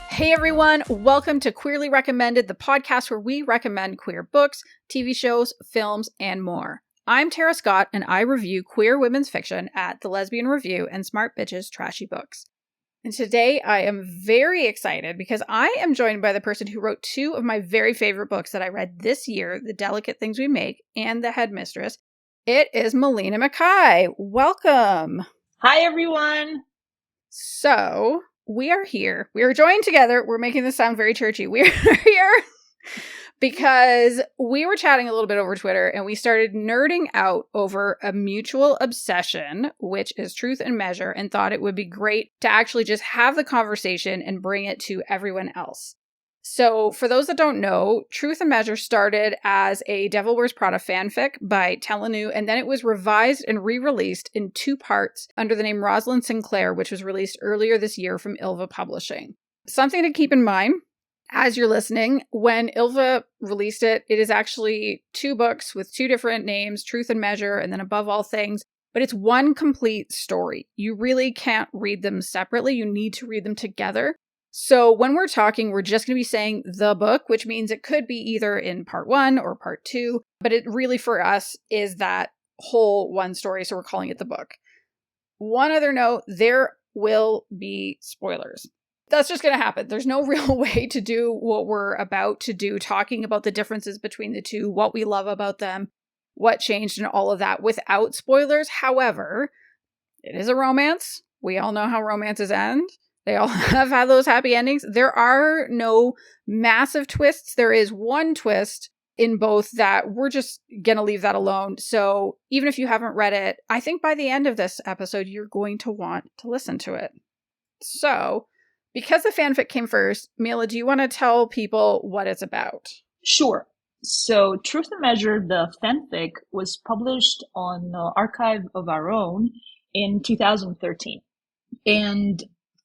Hey everyone, welcome to Queerly Recommended, the podcast where we recommend queer books, TV shows, films, and more. I'm Tara Scott, and I review queer women's fiction at The Lesbian Review and Smart Bitches Trashy Books. And today I am very excited because I am joined by the person who wrote two of my very favorite books that I read this year, The Delicate Things We Make and The Headmistress. It is Milena McKay. Welcome. Hi, everyone. So, we are here. We are joined together. We're making this sound very churchy. We are here because we were chatting a little bit over Twitter and we started nerding out over a mutual obsession, which is Truth and Measure, and thought it would be great to actually just have the conversation and bring it to everyone else. So for those that don't know, Truth and Measure started as a Devil Wears Prada fanfic by Telenu, and then it was revised and re-released in 2 parts under the name Roslyn Sinclair, which was released earlier this year from Ylva Publishing. Something to keep in mind as you're listening, when Ylva released it, it is actually 2 books with 2 different names, Truth and Measure, and then Above All Things, but it's one complete story. You really can't read them separately. You need to read them together. So when we're talking, we're just going to be saying the book, which means it could be either in part 1 or part 2, but it really for us is that whole one story, so we're calling it the book. One other note, there will be spoilers. That's just going to happen. There's no real way to do what we're about to do, talking about the differences between the two, what we love about them, what changed and all of that without spoilers. However, it is a romance. We all know how romances end. They all have had those happy endings. There are no massive twists. There is one twist in both that we're just going to leave that alone. So even if you haven't read it, I think by the end of this episode, you're going to want to listen to it. So because the fanfic came first, Mila, do you want to tell people what it's about? Sure. So Truth and Measure, the fanfic, was published on Archive of Our Own in 2013. And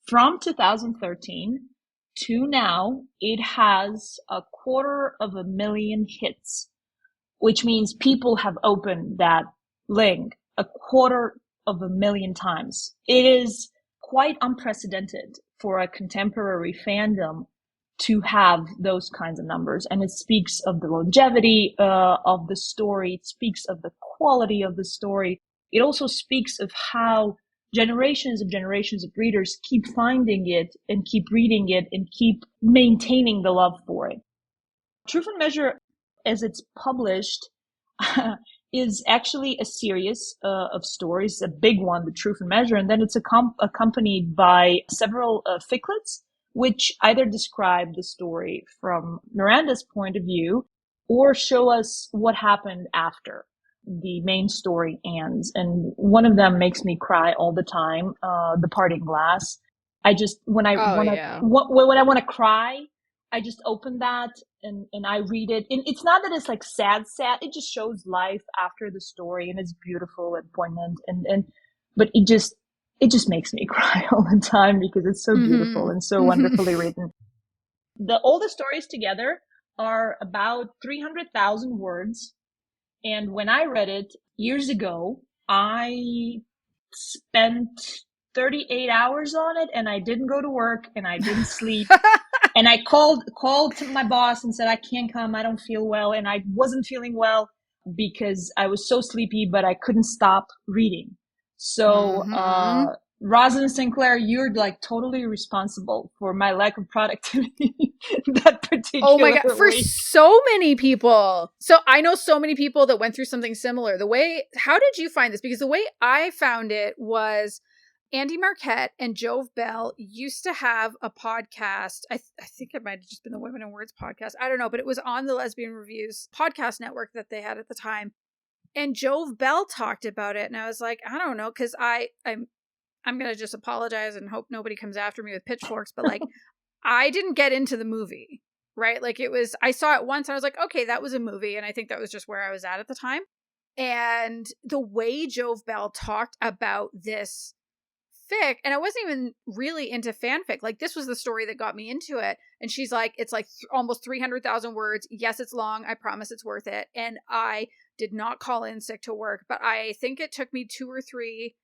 from 2013 to now, it has 250,000 hits, which means people have opened that link 250,000 times. It is quite unprecedented for a contemporary fandom to have those kinds of numbers. And it speaks of the longevity of the story. It speaks of the quality of the story. It also speaks of how generations of readers keep finding it and keep reading it and keep maintaining the love for it. Truth and Measure, as it's published, is actually a series of stories, a big one, the Truth and Measure, and then it's accompanied by several ficlets, which either describe the story from Miranda's point of view or show us what happened after the main story ends. And one of them makes me cry all the time, The Parting Glass. When I want to cry, I just open that and I read it. And it's not that it's like sad. It just shows life after the story, and it's beautiful and poignant. But it just makes me cry all the time because it's so beautiful and so wonderfully written. All the stories together are about 300,000 words. And when I read it years ago, I spent 38 hours on it, and I didn't go to work and I didn't sleep. And I called to my boss and said, I can't come. I don't feel well. And I wasn't feeling well because I was so sleepy, but I couldn't stop reading. So, Roslyn Sinclair, you're like totally responsible for my lack of productivity that particular Oh my God, for week. so many people. So I know so many people that went through something similar. How did you find this? Because the way I found it was Andy Marquette and Jove Bell used to have a podcast. I think it might have just been the Women in Words podcast. I don't know, but it was on the Lesbian Reviews podcast network that they had at the time. And Jove Bell talked about it. And I was like, I don't know, because I'm going to just apologize and hope nobody comes after me with pitchforks. But like, I didn't get into the movie, right? Like I saw it once and I was like, okay, that was a movie. And I think that was just where I was at the time. And the way Jove Bell talked about this fic, and I wasn't even really into fanfic. Like, this was the story that got me into it. And she's like, it's like almost 300,000 words. Yes, it's long. I promise it's worth it. And I did not call in sick to work, but I think it took me 2 or 3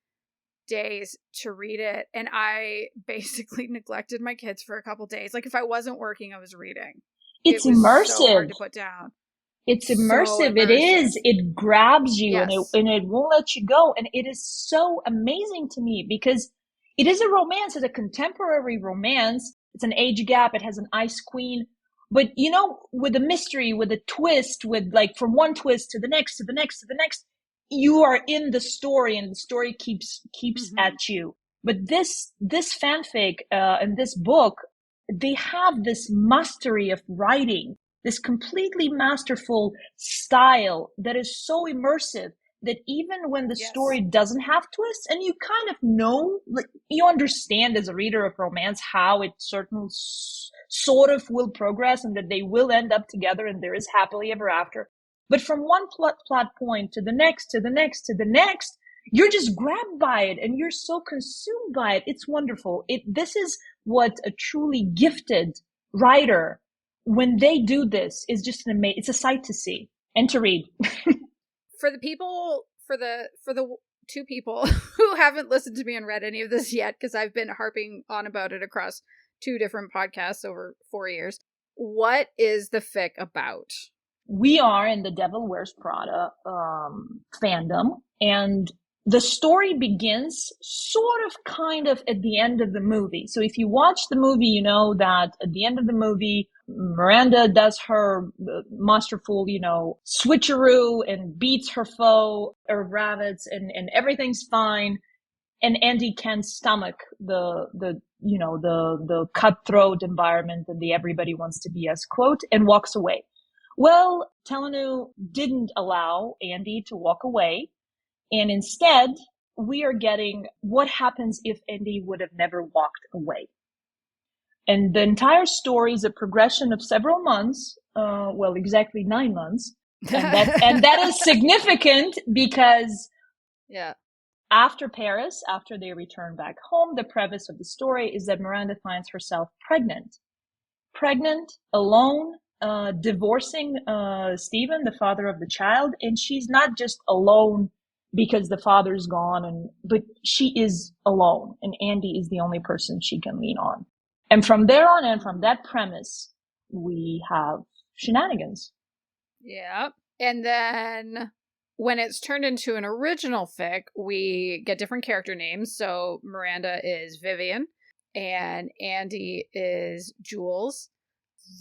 days to read it, and I basically neglected my kids for a couple days. Like if I wasn't working, I was reading. It's It was so immersive. hard to put down. It's So immersive. It immersive. is. It grabs you Yes. and it won't let you go. And it is so amazing to me because it is a romance. It's a contemporary romance. It's an age gap. It has an ice queen. But you know, with a mystery, with a twist, with like from one twist to the next, to the next, to the next, you are in the story and the story keeps at you. But this fanfic and this book, they have this mastery of writing, this completely masterful style that is so immersive that even when the story doesn't have twists and you kind of know, like you understand as a reader of romance how it sort of will progress and that they will end up together and there is happily ever after. But from one plot point to the next, to the next, to the next, you're just grabbed by it and you're so consumed by it. It's wonderful. This is what a truly gifted writer, when they do this, is just it's a sight to see and to read. For the two people who haven't listened to me and read any of this yet, because I've been harping on about it across 2 different podcasts over 4 years, what is the fic about? We are in the Devil Wears Prada fandom, and the story begins sort of kind of at the end of the movie. So if you watch the movie, you know that at the end of the movie, Miranda does her masterful, switcheroo and beats her foe or rabbits and everything's fine. And Andy can't stomach the cutthroat environment and the everybody wants to be us quote and walks away. Well, Telanu didn't allow Andy to walk away. And instead, we are getting what happens if Andy would have never walked away. And the entire story is a progression of several months, exactly 9 months. And that is significant because after Paris, after they return back home, the premise of the story is that Miranda finds herself pregnant, alone, divorcing Stephen, the father of the child. And she's not just alone because the father's gone, but she is alone, and Andy is the only person she can lean on. And from there on, and from that premise, we have shenanigans. Yeah. And then when it's turned into an original fic, we get different character names. So Miranda is Vivian, and Andy is Jules.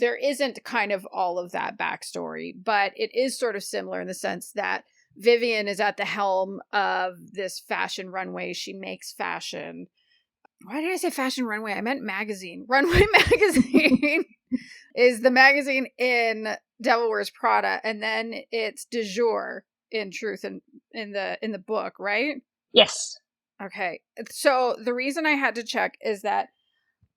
There isn't kind of all of that backstory, but it is sort of similar in the sense that Vivian is at the helm of this fashion runway. She makes fashion. Why did I say fashion runway? I meant magazine. Runway magazine is the magazine in Devil Wears Prada, and then it's du jour in Truth and in the book, right? Yes. Okay. So the reason I had to check is that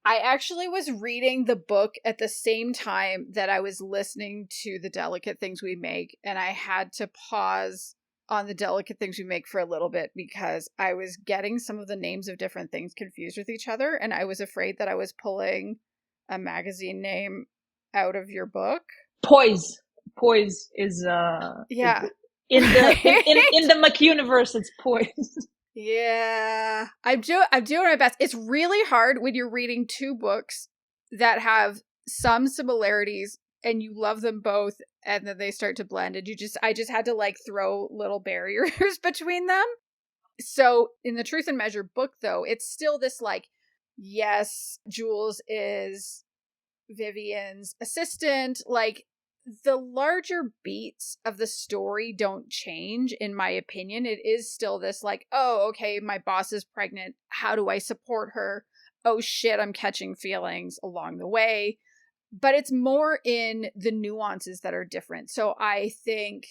I actually was reading the book at the same time that I was listening to The Delicate Things We Make, and I had to pause on The Delicate Things We Make for a little bit because I was getting some of the names of different things confused with each other, and I was afraid that I was pulling a magazine name out of your book. Poise is yeah. In the McUniverse, it's Poise. Yeah, I'm doing my best. It's really hard when you're reading 2 books that have some similarities and you love them both, and then they start to blend, and I just had to like throw little barriers between them. So in the Truth and Measure book, though, it's still this like, yes, Jules is Vivian's assistant, like the larger beats of the story don't change, in my opinion. It is still this like, oh, okay, my boss is pregnant. How do I support her? Oh shit, I'm catching feelings along the way. But it's more in the nuances that are different. So I think,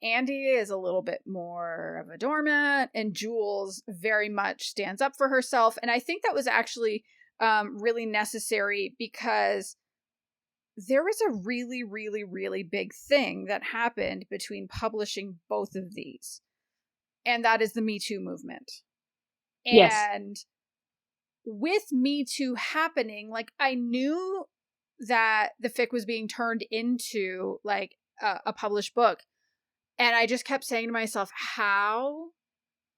Andy is a little bit more of a doormat, and Jules very much stands up for herself. And I think that was actually really necessary because there was a really, really, really big thing that happened between publishing both of these. And that is the Me Too movement. Yes. And with Me Too happening, like I knew that the fic was being turned into like a published book. And I just kept saying to myself, how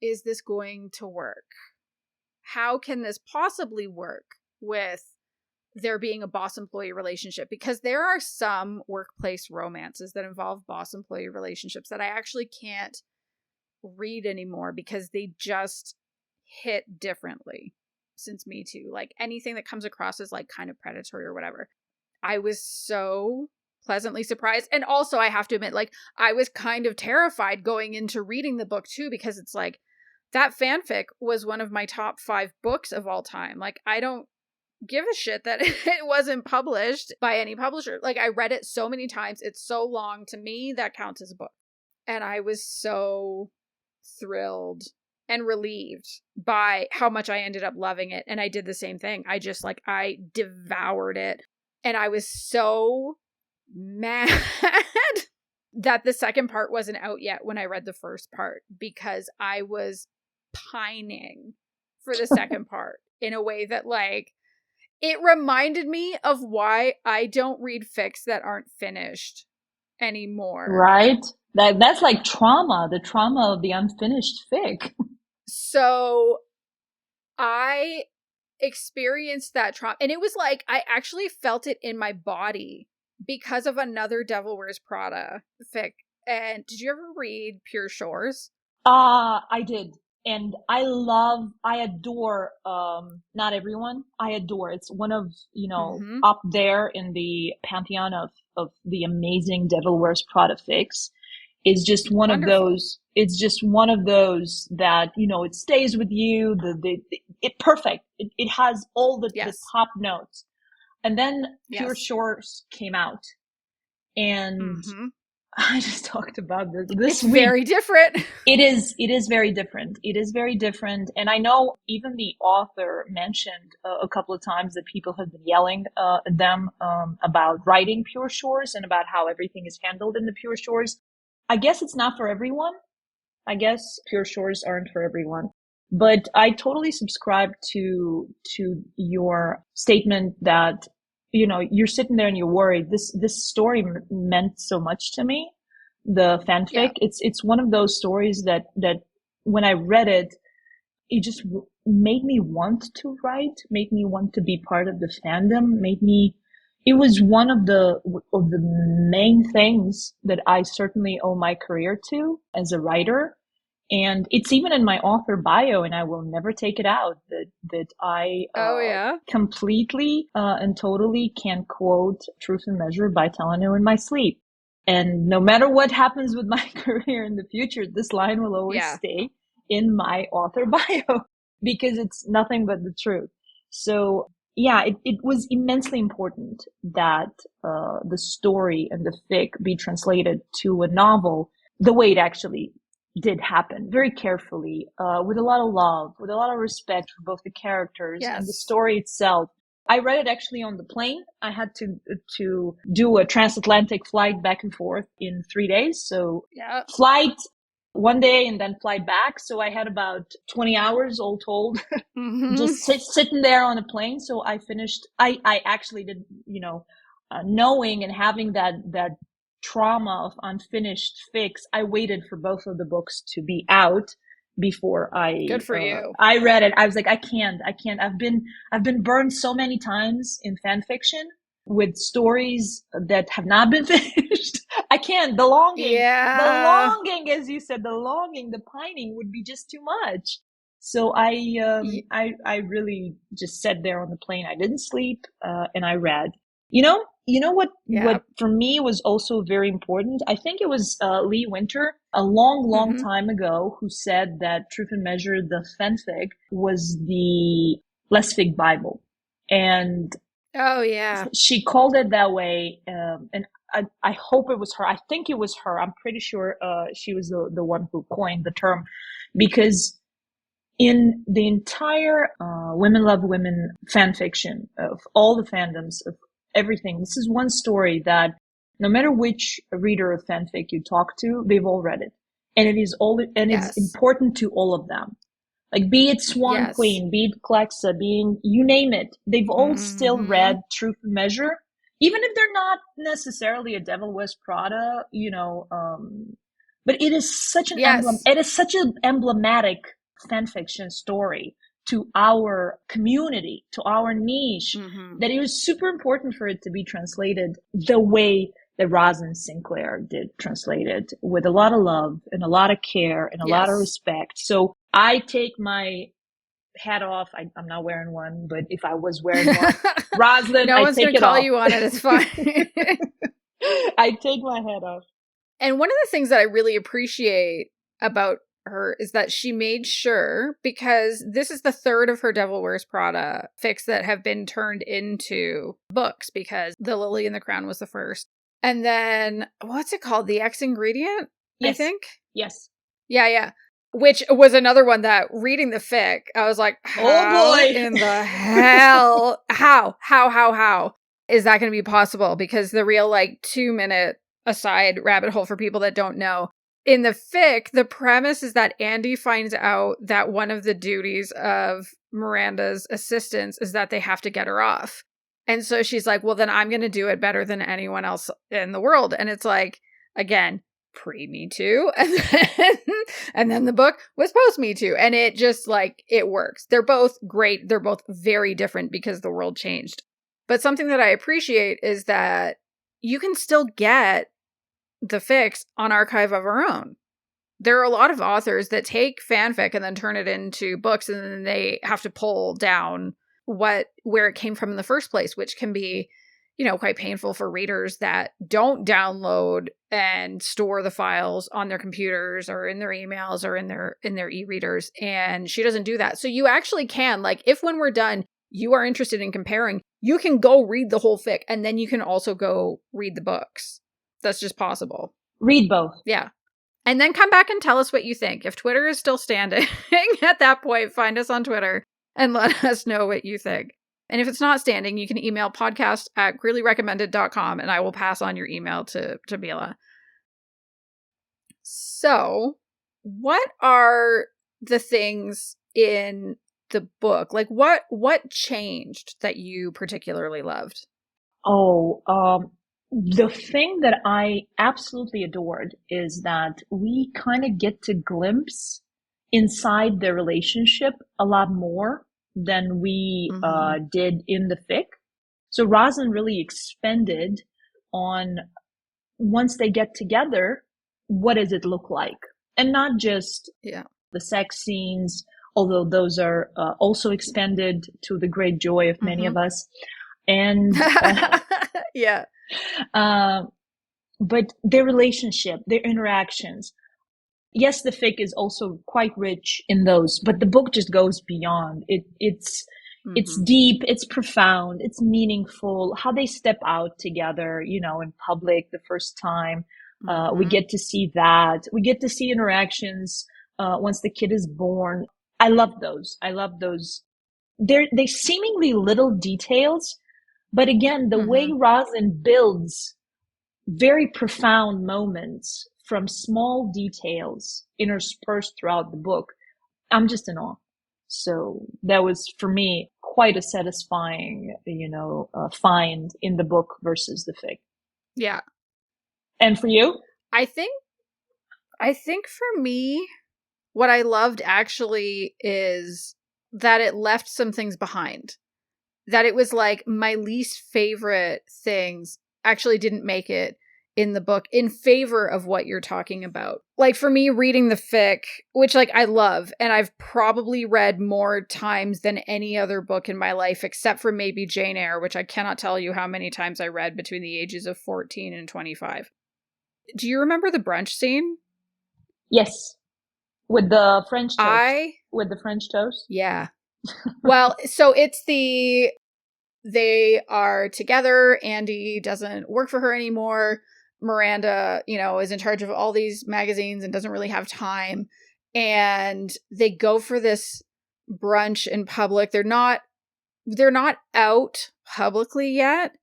is this going to work? How can this possibly work with there being a boss-employee relationship? Because there are some workplace romances that involve boss-employee relationships that I actually can't read anymore because they just hit differently since Me Too. Like anything that comes across as like kind of predatory or whatever. I was so pleasantly surprised. And also I have to admit, like, I was kind of terrified going into reading the book too, because it's like, that fanfic was one of my top 5 books of all time. Like, I don't give a shit that it wasn't published by any publisher. Like, I read it so many times. It's so long. To me, that counts as a book. And I was so thrilled and relieved by how much I ended up loving it. And I did the same thing. I just, like, I devoured it. And I was so mad that the second part wasn't out yet when I read the first part, because I was pining for the second part in a way that, like, it reminded me of why I don't read fics that aren't finished anymore. Right? That's like trauma, the trauma of the unfinished fic. So I experienced that trauma, and it was like, I actually felt it in my body because of another Devil Wears Prada fic. And did you ever read Pure Shores? I did. And I adore, not everyone, I adore. It's one of, up there in the pantheon of the amazing Devil Wears Prada fics. It's just one Wonderful. of those, it's just one of those that, it stays with you, it perfect. It has all the top notes. And then Pure Shores came out, and I just talked about this week. Very different. It is very different. It is very different. And I know even the author mentioned a couple of times that people have been yelling at them about writing Pure Shores and about how everything is handled in the Pure Shores. I guess it's not for everyone. I guess Pure Shores aren't for everyone. But I totally subscribe to your statement that, you're sitting there and you're worried. This story meant so much to me, the fanfic. Yeah. It's one of those stories that when I read it, it just made me want to write, made me want to be part of the fandom, it was one of the main things that I certainly owe my career to as a writer. And it's even in my author bio, and I will never take it out, that I completely and totally can quote Truth and Measure by Telanu in my sleep. And no matter what happens with my career in the future, this line will always stay in my author bio because it's nothing but the truth. So yeah, it was immensely important that the story and the fic be translated to a novel the way it actually did happen, very carefully, with a lot of love, with a lot of respect for both the characters and the story itself. I read it actually on the plane. I had to do a transatlantic flight back and forth in 3 days. So flight one day and then flight back. So I had about 20 hours all told, just sitting there on a plane. So I finished, I actually did, knowing and having that trauma of unfinished fics, I waited for both of the books to be out before Good for you. I read it. I was like, I can't. I've been burned so many times in fan fiction with stories that have not been finished. I can't. The longing, as you said, the pining would be just too much. So I really just sat there on the plane. I didn't sleep, and I read. You know what for me was also very important? I think it was Lee Winter a long time ago who said that Truth and Measure, the fanfic, was the Lesfic Bible. And she called it that way. And I hope it was her. I think it was her. I'm pretty sure she was the one who coined the term, because in the entire Women Love Women fan fiction of all the fandoms of everything, this is one story that no matter which reader of fanfic you talk to, they've all read it. And it is it's important to all of them. Like, be it Swan Queen, be it Clexa, you name it, they've all still read Truth and Measure, even if they're not necessarily a Devil Wears Prada, But it is such an emblem. Yes. It is such an emblematic fanfiction story to our community, to our niche, that it was super important for it to be translated the way that Roslyn Sinclair did translate it, with a lot of love and a lot of care and a lot of respect. So I take my hat off. I'm not wearing one, but if I was wearing one, Roslyn, no I one's take gonna it call off. you on it. It's fine. I take my hat off. And one of the things that I really appreciate about her is that she made sure, because this is the third of her Devil Wears Prada fics that have been turned into books, because The Lily and the Crown was the first. And then, what's it called? The X Ingredient, Yes. I think? Yes. Yeah. Which was another one that, reading the fic, I was like, how in the hell? How is that going to be possible? Because the real, 2-minute aside rabbit hole for people that don't know. In the fic, the premise is that Andy finds out that one of the duties of Miranda's assistants is that they have to get her off. And so she's like, well, then I'm going to do it better than anyone else in the world. And it's like, again, pre-Me Too. And then the book was post-Me Too. And it just, it works. They're both great. They're both very different because the world changed. But something that I appreciate is that you can still get the fics on Archive of Our Own. There are a lot of authors that take fanfic and then turn it into books, and then they have to pull down where it came from in the first place, which can be, quite painful for readers that don't download and store the files on their computers or in their emails or in their e-readers. And she doesn't do that. So you actually can, if when we're done, you are interested in comparing, you can go read the whole fic, and then you can also go read the books. That's just possible. Read both. Yeah. And then come back and tell us what you think. If Twitter is still standing at that point, find us on Twitter and let us know what you think. And if it's not standing, you can email podcast@greeleyrecommended.com and I will pass on your email to Mila. So, what are the things in the book? What changed that you particularly loved? The thing that I absolutely adored is that we kind of get to glimpse inside the relationship a lot more than we did in the fic. So Roslyn really expanded on, once they get together, what does it look like? And not just the sex scenes, although those are also expanded to the great joy of many of us. And yeah. But their relationship, their interactions. Yes, the fic is also quite rich in those, but the book just goes beyond. It's deep, it's profound, it's meaningful. How they step out together, in public the first time. We get to see that. We get to see interactions once the kid is born. I love those. They seemingly little details, but again, the way Roslyn builds very profound moments from small details interspersed throughout the book, I'm just in awe. So that was, for me, quite a satisfying, find in the book versus the fic. Yeah. And for you? I think for me, what I loved actually is that it left some things behind. That it was my least favorite things actually didn't make it in the book in favor of what you're talking about. For me, reading the fic, which I love, and I've probably read more times than any other book in my life, except for maybe Jane Eyre, which I cannot tell you how many times I read between the ages of 14 and 25. Do you remember the brunch scene? Yes. With the French toast. With the French toast? Yeah. Well, so they are together. Andy doesn't work for her anymore. Miranda, is in charge of all these magazines and doesn't really have time. And they go for this brunch in public. They're not out publicly yet.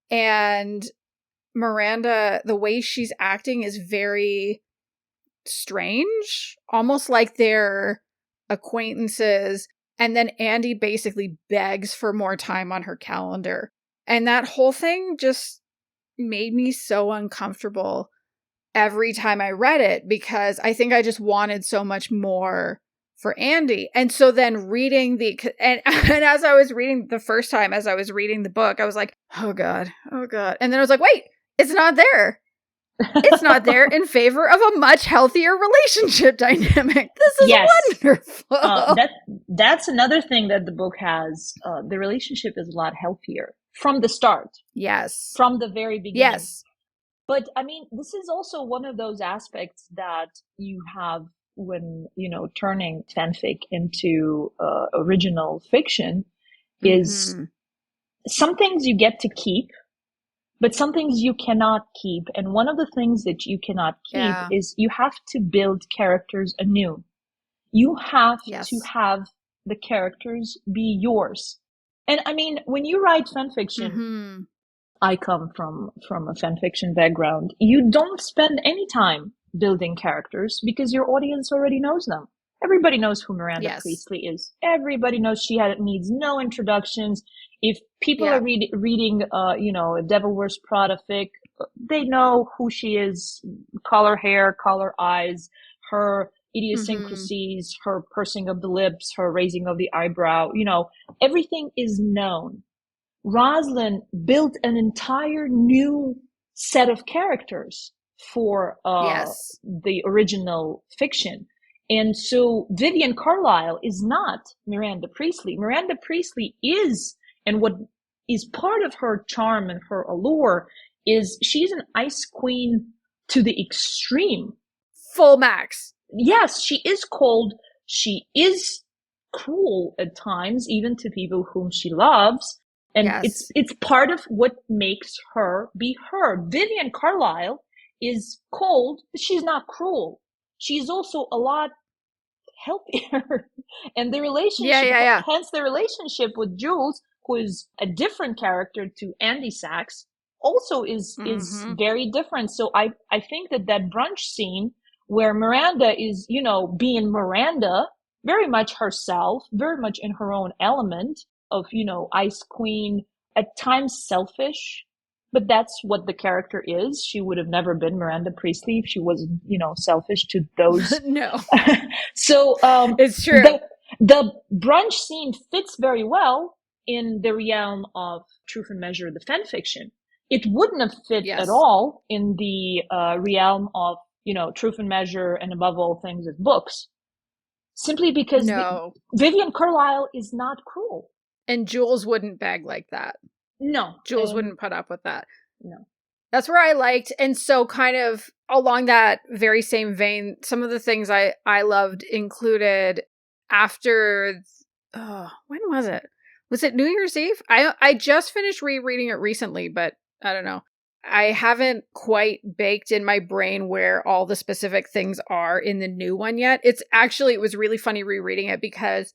And Miranda, the way she's acting is very strange, almost like they're acquaintances. And then Andy basically begs for more time on her calendar. And that whole thing just made me so uncomfortable. every time I read it because I think I just wanted so much more for Andy. And so then reading and as I was reading the first time, as I was reading the book, I was like, oh God. And then I was like, wait, it's not there. It's not there in favor of a much healthier relationship dynamic. This is wonderful. That's another thing that the book has. The relationship is a lot healthier from the start. Yes. From the very beginning. Yes. But I mean, this is also one of those aspects that you have when, turning fanfic into original fiction is some things you get to keep, but some things you cannot keep. And one of the things that you cannot keep is you have to build characters anew. You have to have the characters be yours. And I mean, when you write fanfiction, I come from a fanfiction background. You don't spend any time building characters because your audience already knows them. Everybody knows who Miranda Priestley is. Everybody knows she needs no introductions. If people are reading, Devil Wears Prada fic, they know who she is, color hair, color eyes, her idiosyncrasies, her pursing of the lips, her raising of the eyebrow, everything is known. Roslyn built an entire new set of characters for the original fiction. And so Vivian Carlyle is not Miranda Priestley. Miranda Priestley is, and what is part of her charm and her allure is she's an ice queen to the extreme. Full max. Yes, she is cold. She is cruel at times, even to people whom she loves. And it's part of what makes her be her. Vivian Carlyle is cold, but she's not cruel. She's also a lot healthier. And the relationship, hence the relationship with Jules, who is a different character to Andy Sachs, also is very different. So I think that brunch scene where Miranda is, being Miranda, very much herself, very much in her own element of, Ice Queen, at times selfish, but that's what the character is. She would have never been Miranda Priestley if she wasn't, selfish to those. No. So, it's true. The brunch scene fits very well in the realm of Truth and Measure, the fanfiction. It wouldn't have fit at all in the realm of, Truth and Measure and above all things as books. Simply because Vivian Carlyle is not cruel. And Jules wouldn't beg like that. No. Jules wouldn't put up with that. No. That's where I liked. And so kind of along that very same vein, some of the things I loved included after, when was it? Was it New Year's Eve? I just finished rereading it recently, but I don't know. I haven't quite baked in my brain where all the specific things are in the new one yet. It was really funny rereading it because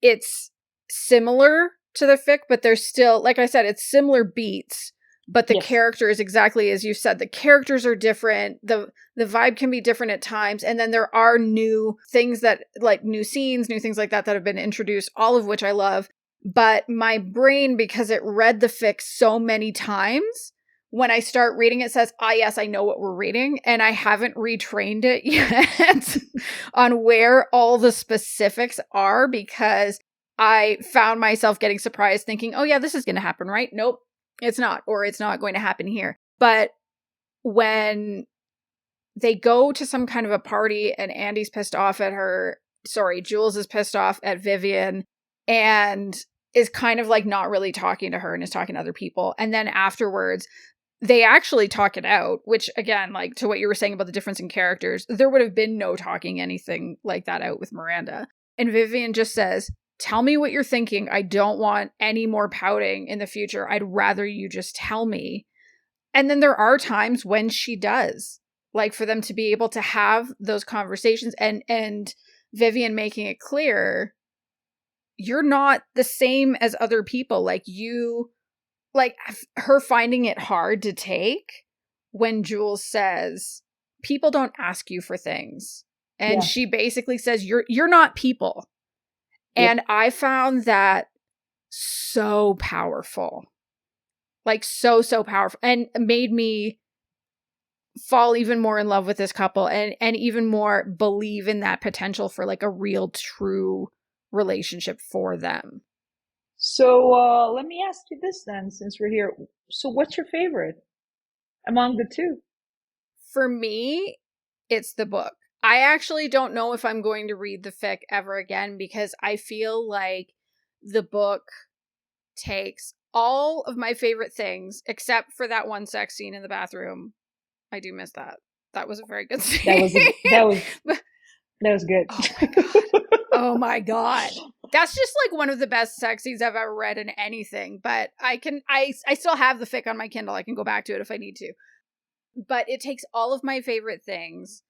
it's similar to the fic, but there's still, like I said, it's similar beats, but the characters, exactly as you said, the characters are different. The vibe can be different at times. And then there are new things that, like new scenes, new things like that have been introduced, all of which I love. But my brain, because it read the fic so many times, when I start reading it says, yes, I know what we're reading. And I haven't retrained it yet on where all the specifics are, because I found myself getting surprised thinking, oh yeah, this is going to happen, right? Nope, it's not, or it's not going to happen here. But when they go to some kind of a party and Andy's pissed off at Jules is pissed off at Vivian and is kind of like not really talking to her and is talking to other people. And then afterwards, they actually talk it out, which again, like to what you were saying about the difference in characters, there would have been no talking anything like that out with Miranda. And Vivian just says, tell me what you're thinking. I don't want any more pouting in the future. I'd rather you just tell me. And then there are times when she does, like for them to be able to have those conversations and Vivian making it clear, you're not the same as other people. Like her finding it hard to take when Jules says, people don't ask you for things. And she basically says, you're not people. And I found that so powerful. Like so powerful. And made me fall even more in love with this couple and even more believe in that potential for like a real true relationship for them. So let me ask you this then, since we're here. So what's your favorite among the two? For me, it's the book. I actually don't know if I'm going to read the fic ever again because I feel like the book takes all of my favorite things except for that one sex scene in the bathroom. I do miss that. That was a very good scene. That was good. Oh my god. Oh my god. That's just like one of the best sex scenes I've ever read in anything. But I still have the fic on my Kindle. I can go back to it if I need to. But it takes all of my favorite things.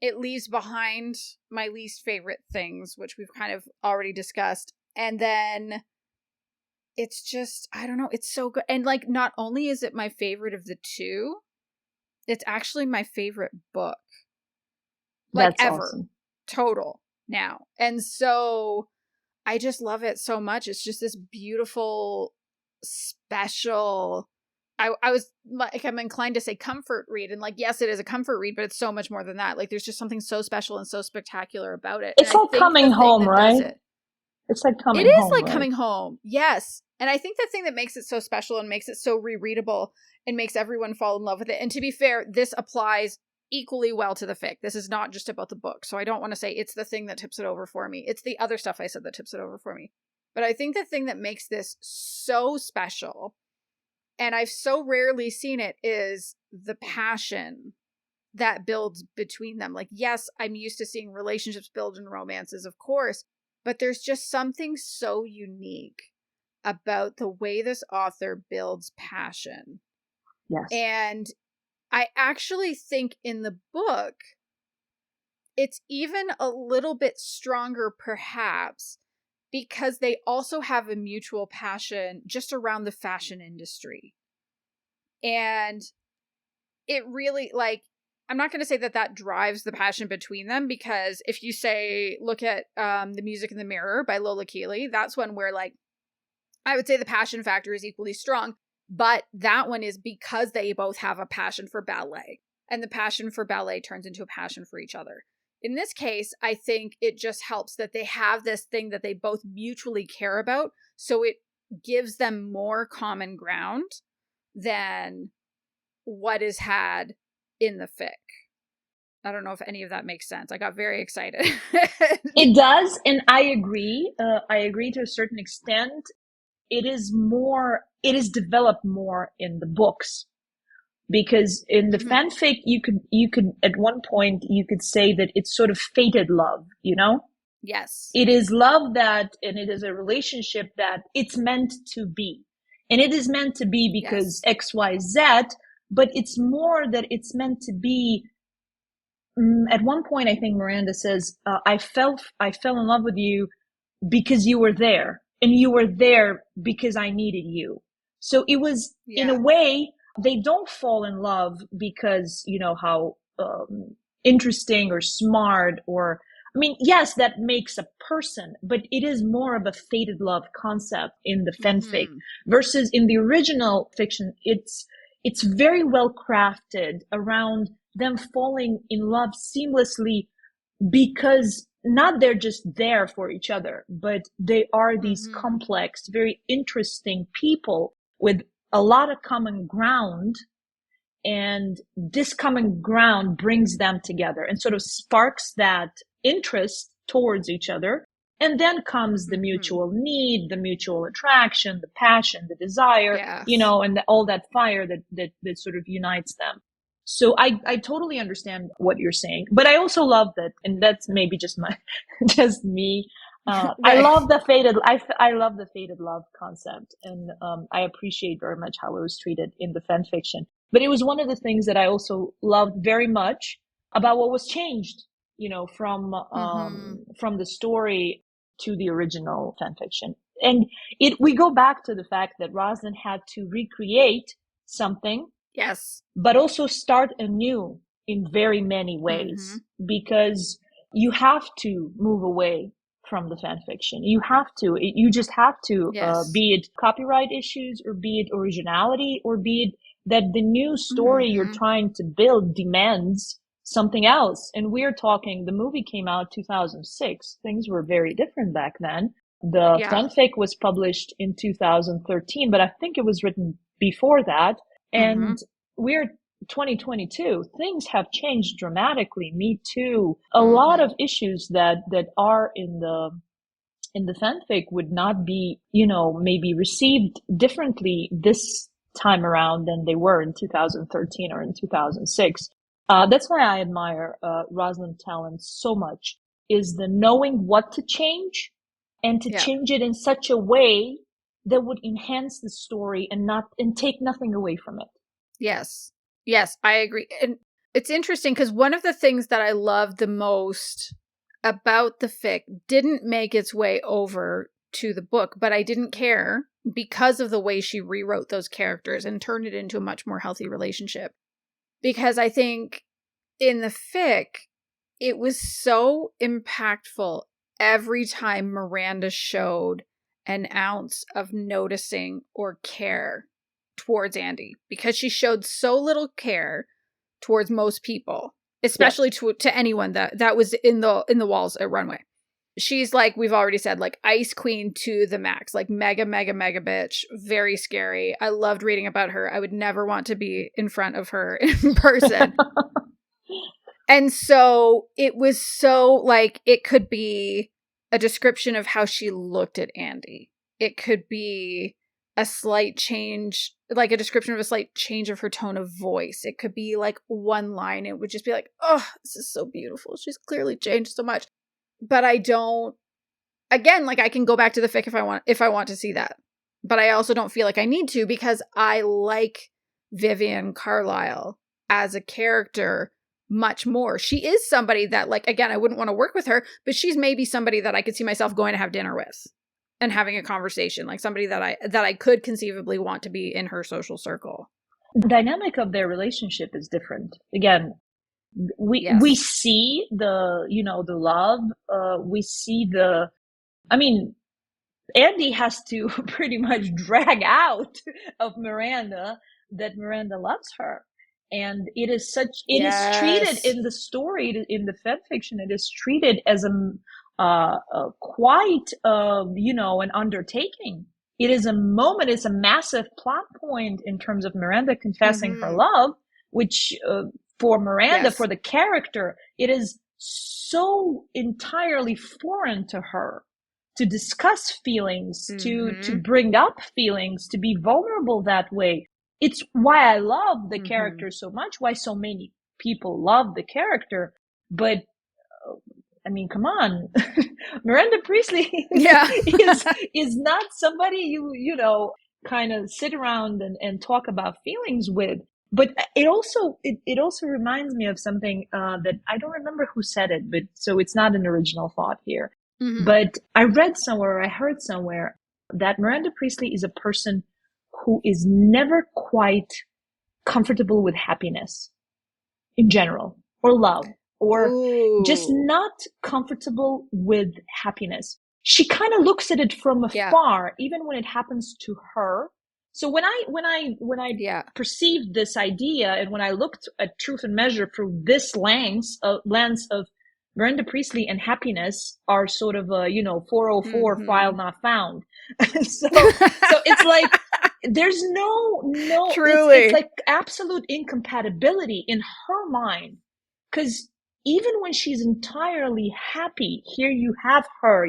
It leaves behind my least favorite things, which we've kind of already discussed. And then it's just, I don't know, it's so good. And like, not only is it my favorite of the two, it's actually my favorite book. Like That's ever. awesome. Total now. And so I just love it so much. It's just this beautiful, special, I was like, I'm inclined to say comfort read. And like, yes, it is a comfort read, but it's so much more than that. Like there's just something so special and so spectacular about it. It's like coming home, right? It's like coming home. It is like right? coming home. Yes. And I think the thing that makes it so special and makes it so rereadable and makes everyone fall in love with it. And to be fair, this applies equally well to the fic. This is not just about the book. So I don't want to say it's the thing that tips it over for me. It's the other stuff I said that tips it over for me. But I think the thing that makes this so special, and I've so rarely seen it, is the passion that builds between them. Like, yes, I'm used to seeing relationships build in romances, of course, but there's just something so unique about the way this author builds passion. Yes. And I actually think in the book, it's even a little bit stronger, perhaps, because they also have a mutual passion just around the fashion industry. And it really, like, I'm not going to say that that drives the passion between them, because if you say, look at The Music in the Mirror by Lola Keeley, that's one where, like, I would say the passion factor is equally strong, but that one is because they both have a passion for ballet, and the passion for ballet turns into a passion for each other. In this case, I think it just helps that they have this thing that they both mutually care about, so it gives them more common ground than what is had in the fic. I don't know if any of that makes sense. I got very excited. It does, and I agree. I agree to a certain extent. It is developed more in the books, because in the fanfic, you could at one point you could say that it's sort of fated love, you know? Yes. It is love and it is a relationship that it's meant to be. And it is meant to be because X, Y, Z, but it's more that it's meant to be. At one point, I think Miranda says, I fell in love with you because you were there, and you were there because I needed you. So it was, in a way, they don't fall in love because, you know, how interesting or smart or, I mean, yes, that makes a person, but it is more of a fated love concept in the fanfic versus in the original fiction. It's very well crafted around them falling in love seamlessly, because not they're just there for each other, but they are these complex, very interesting people with a lot of common ground. And this common ground brings them together and sort of sparks that interest towards each other. And then comes the mutual need, the mutual attraction, the passion, the desire, you know, and all that fire that sort of unites them. So I totally understand what you're saying, but I also love that, and that's maybe just me. Right. I love the fated love concept, and I appreciate very much how it was treated in the fan fiction. But it was one of the things that I also loved very much about what was changed, you know, from the story to the original fan fiction. And we go back to the fact that Roslyn had to recreate something. Yes. But also start anew in very many ways, because you have to move away from the fan fiction. You just have to, be it copyright issues, or be it originality, or be it that the new story you're trying to build demands something else. And we're talking, the movie came out 2006. Things were very different back then. The fanfic was published in 2013, but I think it was written before that. And we're 2022. Things have changed dramatically. Me Too. A lot of issues that are in the fanfic would not be, maybe received differently this time around than they were in 2013 or in 2006. That's why I admire Roslyn's talent so much, is the knowing what to change and to change it in such a way that would enhance the story and take nothing away from it. Yes. Yes, I agree. And it's interesting because one of the things that I love the most about the fic didn't make its way over to the book, but I didn't care because of the way she rewrote those characters and turned it into a much more healthy relationship. Because I think in the fic, it was so impactful every time Miranda showed an ounce of noticing or care towards Andy, because she showed so little care towards most people, especially to anyone that was in the walls at Runway. She's like, we've already said, like Ice Queen to the max, like mega, mega, mega bitch. Very scary. I loved reading about her. I would never want to be in front of her in person. And so it was so like, it could be a description of how she looked at Andy. It could be a slight change, like a description of a slight change of her tone of voice. It could be like one line. It would just be like, oh, this is so beautiful. She's clearly changed so much. But I don't, again, like I can go back to the fic if I want to see that. But I also don't feel like I need to, because I like Vivian Carlisle as a character much more. She is somebody that, like, again, I wouldn't want to work with her, but she's maybe somebody that I could see myself going to have dinner with and having a conversation, like somebody that I could conceivably want to be in her social circle. The dynamic of their relationship is different. Again, we see the love, we see Andy has to pretty much drag out of Miranda that Miranda loves her. And it is treated in the story, in the fanfiction, it is treated as quite an undertaking. It is a moment, it's a massive plot point in terms of Miranda confessing her love, which for Miranda, for the character, it is so entirely foreign to her to discuss feelings, to bring up feelings, to be vulnerable that way. It's why I love the character so much, why so many people love the character. But come on, Miranda Priestley is not somebody you kind of sit around and talk about feelings with. But it also reminds me of something that I don't remember who said it, but so it's not an original thought here. But I read somewhere, I heard somewhere that Miranda Priestley is a person who is never quite comfortable with happiness in general, or love, or just not comfortable with happiness. She kind of looks at it from afar, even when it happens to her. So when I perceived this idea, and when I looked at Truth and Measure through this lens of Miranda Priestley and happiness are sort of a 404 file not found. so it's like there's no truly, it's like absolute incompatibility in her mind, because even when she's entirely happy, here you have her,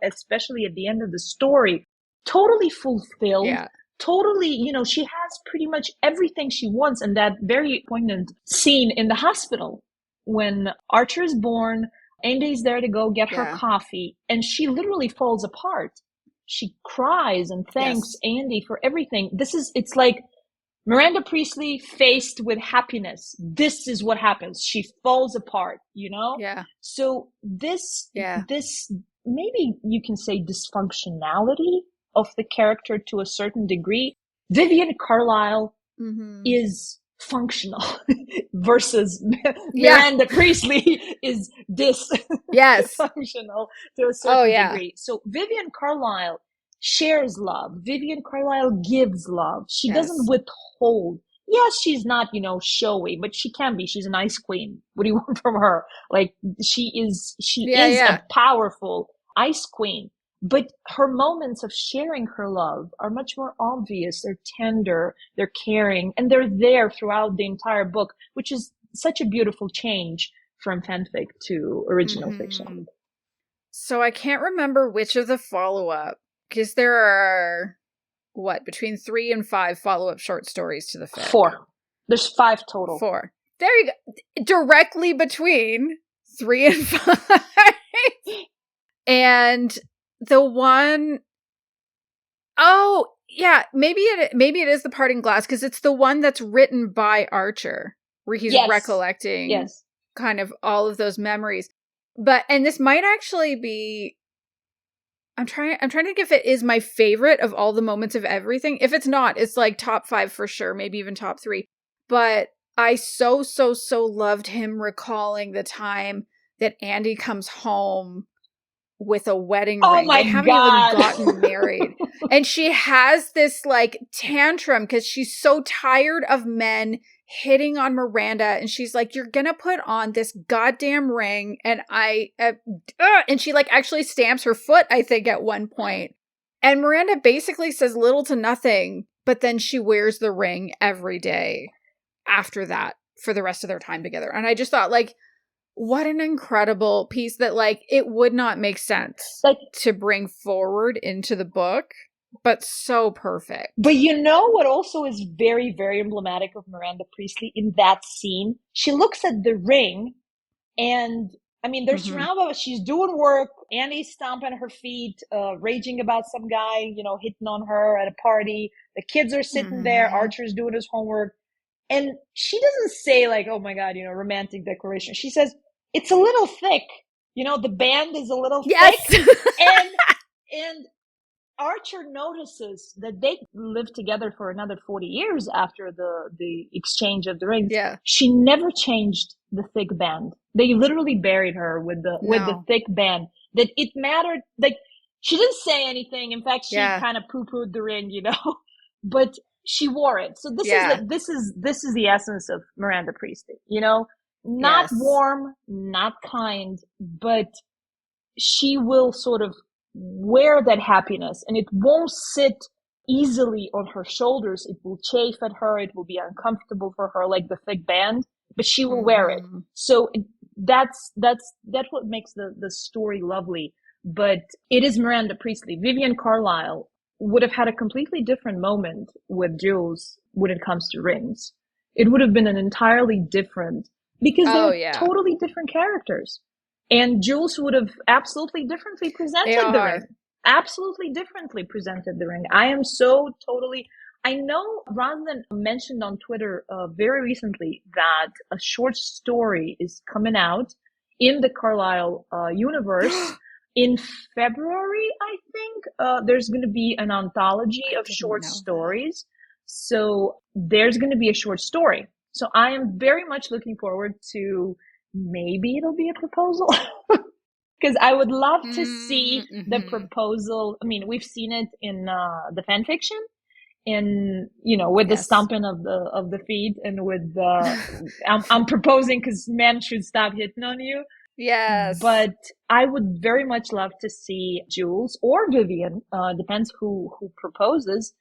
especially at the end of the story, totally fulfilled. Totally, she has pretty much everything she wants. And that very poignant scene in the hospital when Archer is born, Andy's there to go get her coffee, and she literally falls apart. She cries and thanks Andy for everything. It's like Miranda Priestley faced with happiness. This is what happens. She falls apart, Yeah. So this maybe you can say dysfunctionality of the character to a certain degree. Vivian Carlisle is functional versus Miranda Priestley is dysfunctional to a certain degree. So Vivian Carlisle shares love. Vivian Carlisle gives love. She doesn't withhold. yes, she's not, showy, but she can be. She's an ice queen. What do you want from her? Like, she Yeah, is yeah. a powerful ice queen. But her moments of sharing her love are much more obvious. They're tender, they're caring, and they're there throughout the entire book, which is such a beautiful change from fanfic to original fiction. So I can't remember which of the follow-up, because there are, between 3 and 5 follow-up short stories to the fic? 4. There's 5 total. 4. There you go. Directly between 3 and 5. And the one, oh yeah, maybe it is The Parting Glass, because it's the one that's written by Archer, where he's recollecting kind of all of those memories. And this might actually be, I'm trying to think if it is my favorite of all the moments of everything. If it's not, it's like top 5 for sure, maybe even top 3. But I so loved him recalling the time that Andy comes home with a wedding ring. My they haven't God. even gotten married. And she has this like tantrum because she's so tired of men hitting on Miranda. And she's like, you're going to put on this goddamn ring. And and she like actually stamps her foot, I think, at one point. And Miranda basically says little to nothing, but then she wears the ring every day after that for the rest of their time together. And I just thought, like, what an incredible piece that, like, it would not make sense to bring forward into the book, but so perfect. But you know what also is very, very emblematic of Miranda Priestley in that scene? She looks at the ring and, I mean, they're surrounded by, she's doing work, Annie's stomping her feet, raging about some guy, hitting on her at a party. The kids are sitting there, Archer's doing his homework. And she doesn't say like, oh my God, romantic declaration. She says, it's a little thick. The band is a little thick. And Archer notices that they lived together for another 40 years after the exchange of the rings. Yeah. She never changed the thick band. They literally buried her with the thick band. That it mattered. Like, she didn't say anything. In fact, she kind of poo-pooed the ring, but she wore it. So this is the essence of Miranda Priestley, not warm, not kind, but she will sort of wear that happiness and it won't sit easily on her shoulders. It will chafe at her. It will be uncomfortable for her, like the thick band, but she will wear it. So that's what makes the story lovely. But it is Miranda Priestley. Vivian Carlyle would have had a completely different moment with Jules when it comes to rings. It would have been an entirely different, because they're totally different characters. And Jules would have absolutely differently presented the ring. Absolutely differently presented the ring. I know Roslyn mentioned on Twitter very recently that a short story is coming out in the Carlyle universe. In February, I think, there's going to be an anthology of short stories. So there's going to be a short story. So I am very much looking forward to, maybe it'll be a proposal. Because I would love to see the proposal. I mean, we've seen it in the fan fiction, with the stomping of the feet, and with I'm proposing because men should stop hitting on you. Yes. But I would very much love to see Jules or Vivian, depends who proposes.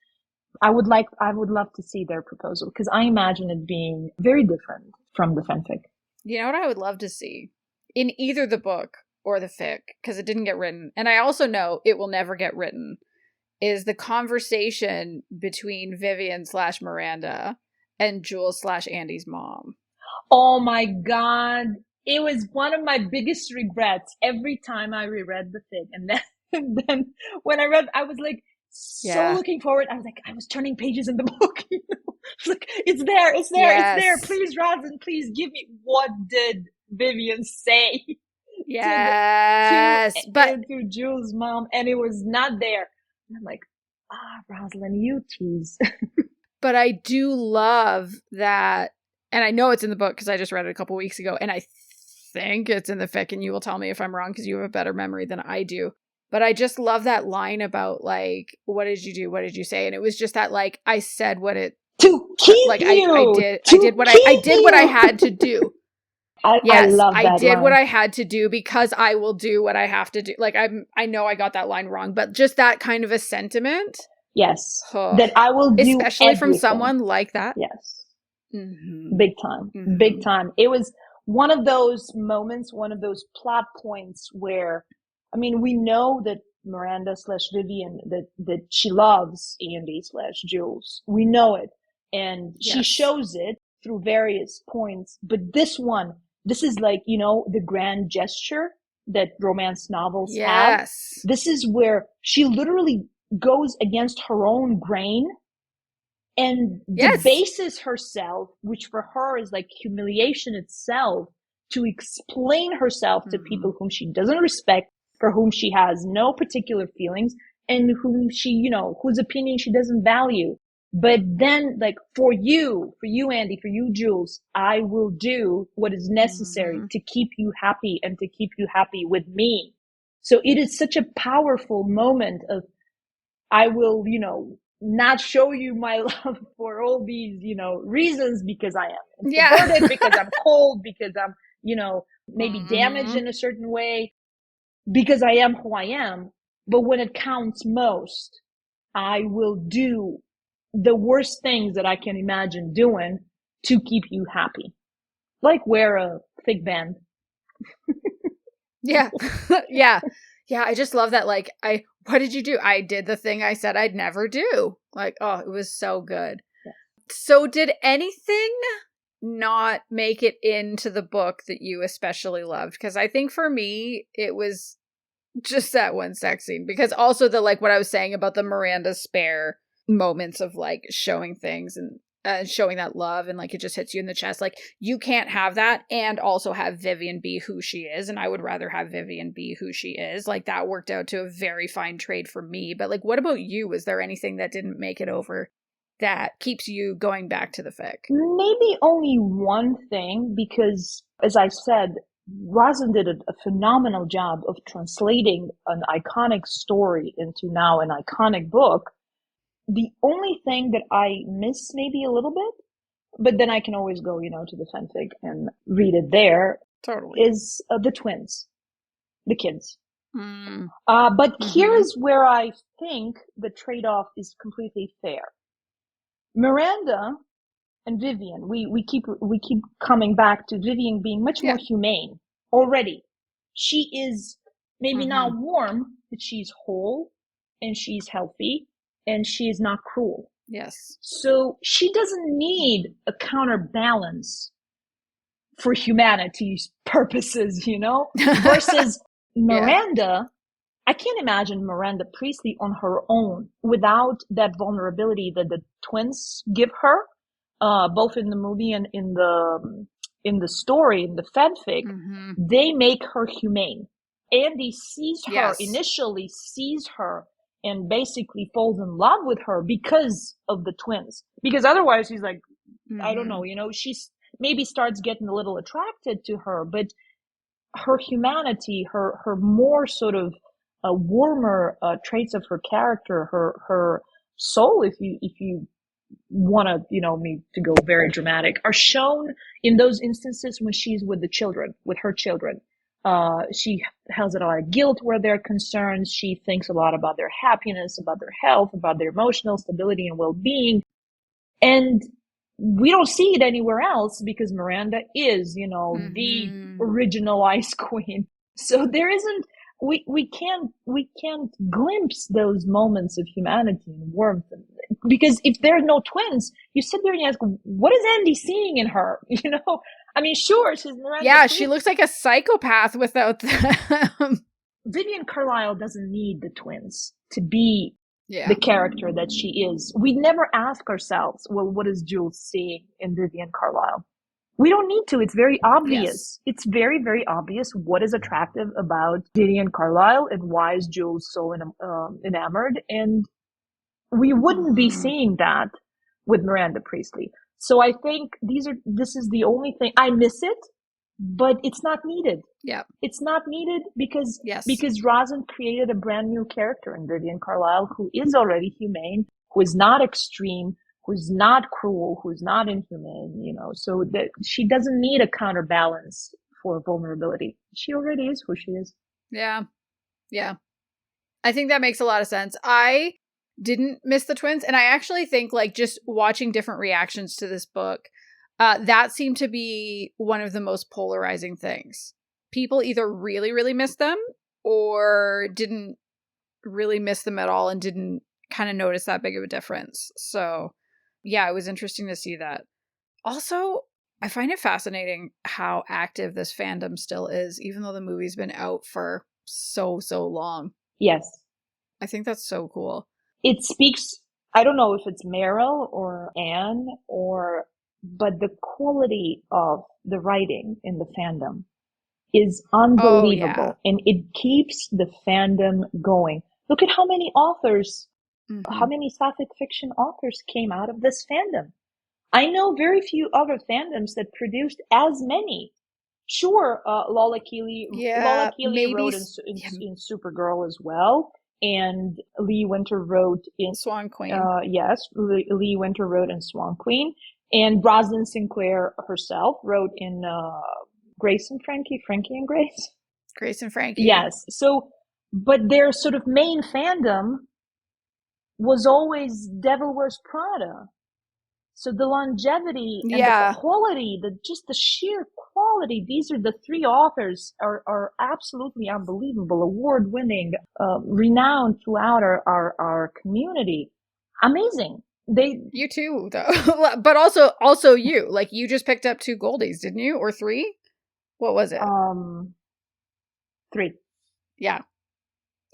I would love to see their proposal, because I imagine it being very different from the fanfic. You know what I would love to see? In either the book or the fic, because it didn't get written, and I also know it will never get written, is the conversation between Vivian / Miranda and Jules / Andy's mom. Oh my God. It was one of my biggest regrets every time I reread the fic. And then when I read, I was like, so looking forward. I was like, I was turning pages in the book. It's like, it's there. It's there. Please, Roslyn, please give me, what did Vivian say? Yes. to Jules' mom, and it was not there. And I'm like, Roslyn, you tease. But I do love that, and I know it's in the book because I just read it a couple weeks ago, and I think it's in the fic, and you will tell me if I'm wrong because you have a better memory than I do. But I just love that line about, like, what did you do? What did you say? And it was just that, like, I said what it To keep Like you. I did what I had to do. I love that I did line. what I had to do because I will do what I have to do. Like I know I got that line wrong, but just that kind of a sentiment. Yes. That I will do especially everything. From someone like that. Yes. Mm-hmm. Big time. Mm-hmm. Big time. It was one of those moments, one of those plot points where, I mean, we know that Miranda / Vivian, that she loves Andy / Jules. We know it. And she shows it through various points. But this is like, you know, the grand gesture that romance novels have. This is where she literally goes against her own grain and debases herself, which for her is like humiliation itself, to explain herself to people whom she doesn't respect, for whom she has no particular feelings, and whom she, you know, whose opinion she doesn't value. But then, like, for you, Andy, for you, Jules, I will do what is necessary to keep you happy and to keep you happy with me. So it is such a powerful moment of, I will, you know, not show you my love for all these, you know, reasons, because I am introverted, because I'm cold, because I'm, you know, maybe damaged in a certain way, because I am who I am. But when it counts most, I will do the worst things that I can imagine doing to keep you happy. Like wear a thick band. Yeah. I just love that. Like, what did you do? I did the thing I said I'd never do. Like, oh, it was so good. Yeah. So did anything not make it into the book that you especially loved? Because I think for me, it was just that one sex scene. Because also the, like, what I was saying about the Miranda spare moments of, like, showing things and showing that love, and like it just hits you in the chest. Like, you can't have that and also have Vivian be who she is, and I would rather have Vivian be who she is. Like, that worked out to a very fine trade for me. But like, what about you? Was there anything that didn't make it over that keeps you going back to the fic? Maybe only one thing, because as I said, Roslyn did a phenomenal job of translating an iconic story into now an iconic book. The only thing that I miss maybe a little bit, but then I can always go, you know, to the fanfic and read it there. Totally. Is the twins, the kids. But here's where I think the trade-off is completely fair. Miranda and Vivian, we keep coming back to Vivian being much more humane already. She is maybe not warm, but she's whole and she's healthy. And she is not cruel. Yes. So she doesn't need a counterbalance for humanity's purposes, you know? Versus Miranda, I can't imagine Miranda Priestley on her own without that vulnerability that the twins give her, both in the movie and in the story, in the fanfic. They make her humane. Andy sees her, initially sees her, and basically falls in love with her because of the twins. Because otherwise he's like, I don't know, you know, she's maybe starts getting a little attracted to her, but her humanity, her more sort of warmer traits of her character, her soul, if you want to, you know, me to go very dramatic, are shown in those instances when she's with the children, with her children. She has a lot of guilt where they're concerned. She thinks a lot about their happiness, about their health, about their emotional stability and well-being. And we don't see it anywhere else because Miranda is, you know, the original Ice Queen. So there isn't, we can't glimpse those moments of humanity and warmth. Because if there are no twins, you sit there and you ask, what is Andy seeing in her? You know? I mean, sure, she's Miranda. Yeah, she looks like a psychopath without them. Vivian Carlisle doesn't need the twins to be the character that she is. We never ask ourselves, well, what is Jules seeing in Vivian Carlisle? We don't need to. It's very obvious. It's very, very obvious what is attractive about Vivian Carlisle and why is Jules so enamored. And we wouldn't be seeing that with Miranda Priestley. So I think this is the only thing. I miss it, but it's not needed. Yeah. It's not needed because Roslyn created a brand new character in Vivian Carlisle who is already humane, who is not extreme, who's not cruel, who's not inhumane, so that she doesn't need a counterbalance for vulnerability. She already is who she is. Yeah. Yeah. I think that makes a lot of sense. I didn't miss the twins. And I actually think like just watching different reactions to this book, that seemed to be one of the most polarizing things. People either really, really missed them or didn't really miss them at all and didn't kind of notice that big of a difference. So yeah, it was interesting to see that. Also, I find it fascinating how active this fandom still is, even though the movie's been out for so long. Yes. I think that's so cool. It speaks, I don't know if it's Meryl or Anne but the quality of the writing in the fandom is unbelievable. Oh, yeah. And it keeps the fandom going. Look at how many authors, how many sapphic fiction authors came out of this fandom. I know very few other fandoms that produced as many. Sure, Lola Keeley wrote in Supergirl as well, and Lee Winter wrote in Swan Queen. Yes, Lee Winter wrote in Swan Queen, and Roslyn Sinclair herself wrote in Grace and Frankie and Grace. Grace and Frankie. Yes. So, but their sort of main fandom was always Devil Wears Prada. So the longevity and the quality, just the sheer quality, these are the three authors are absolutely unbelievable, award-winning, renowned throughout our community. Amazing. You too, though. But also you. Like, you just picked up 2 Goldies, didn't you? Or 3? What was it? 3. Yeah.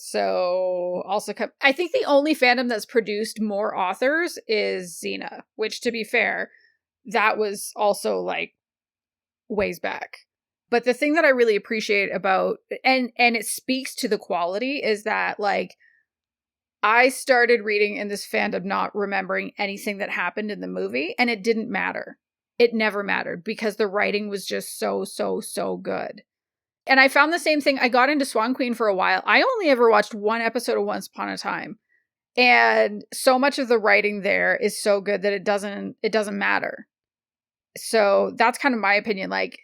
So also, I think the only fandom that's produced more authors is Xena, which, to be fair, that was also like ways back. But the thing that I really appreciate about, and it speaks to the quality, is that like I started reading in this fandom not remembering anything that happened in the movie, and it didn't matter. It never mattered because the writing was just so good. And I found the same thing. I got into Swan Queen for a while. I only ever watched 1 episode of Once Upon a Time. And so much of the writing there is so good that it doesn't matter. So that's kind of my opinion. Like,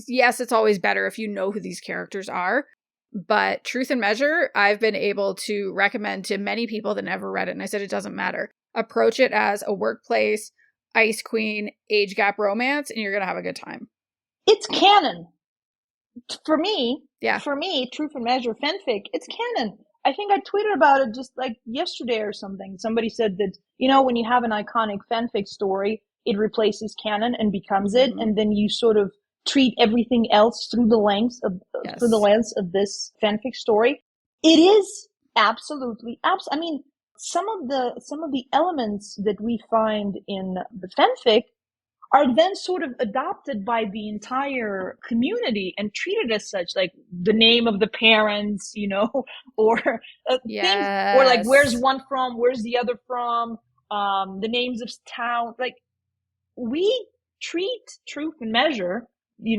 yes, it's always better if you know who these characters are. But Truth and Measure, I've been able to recommend to many people that never read it. And I said, it doesn't matter. Approach it as a workplace, Ice Queen, age gap romance, and you're going to have a good time. It's canon. For me, Truth and Measure fanfic, it's canon. I think I tweeted about it just like yesterday or something. Somebody said that, when you have an iconic fanfic story, it replaces canon and becomes it, and then you sort of treat everything else through the lens of this fanfic story. It is absolutely I mean, some of the elements that we find in the fanfic are then sort of adopted by the entire community and treated as such, like the name of the parents, or things, or like where's one from, where's the other from, the names of town. Like, we treat Truth and Measure, the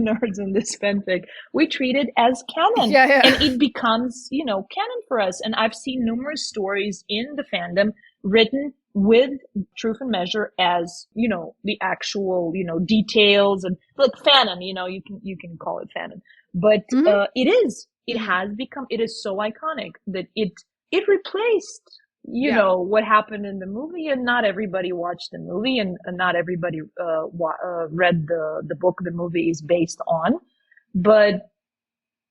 nerds in this fanfic, we treat it as canon, and it becomes, canon for us. And I've seen numerous stories in the fandom written with Truth and Measure as, the actual, details and like fanon, you can call it fanon, but it has become, it is so iconic that it replaced, what happened in the movie, and not everybody watched the movie, and not everybody read the book the movie is based on, but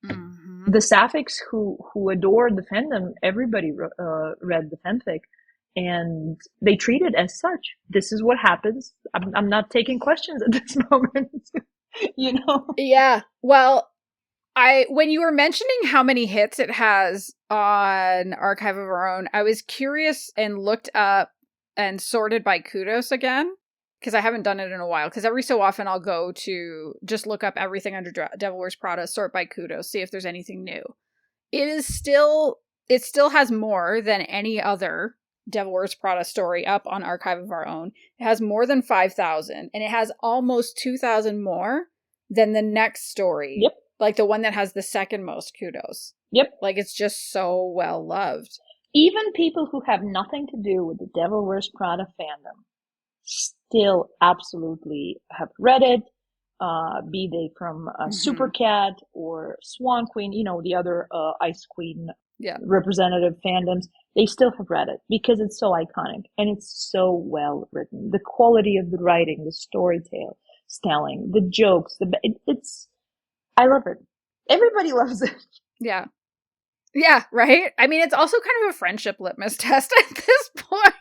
the sapphics who adored the fandom, everybody read the fanfic. And they treat it as such. This is what happens. I'm not taking questions at this moment. Yeah. Well, when you were mentioning how many hits it has on Archive of Our Own, I was curious and looked up and sorted by kudos again, because I haven't done it in a while. Because every so often I'll go to just look up everything under Devil Wears Prada, sort by kudos, see if there's anything new. It still has more than any other Devil Wears Prada story up on Archive of Our Own. It has more than 5,000, and it has almost 2,000 more than the next story. Yep. Like the one that has the second most kudos. Yep. Like, it's just so well loved. even people who have nothing to do with the Devil Wears Prada fandom still absolutely have read it, be they from Super Cat or Swan Queen, the other Ice Queen representative fandoms, they still have read it because it's so iconic and it's so well written. The quality of the writing, the storytelling, the jokes, I love it. Everybody loves it. Yeah. Yeah, right? I mean, it's also kind of a friendship litmus test at this point.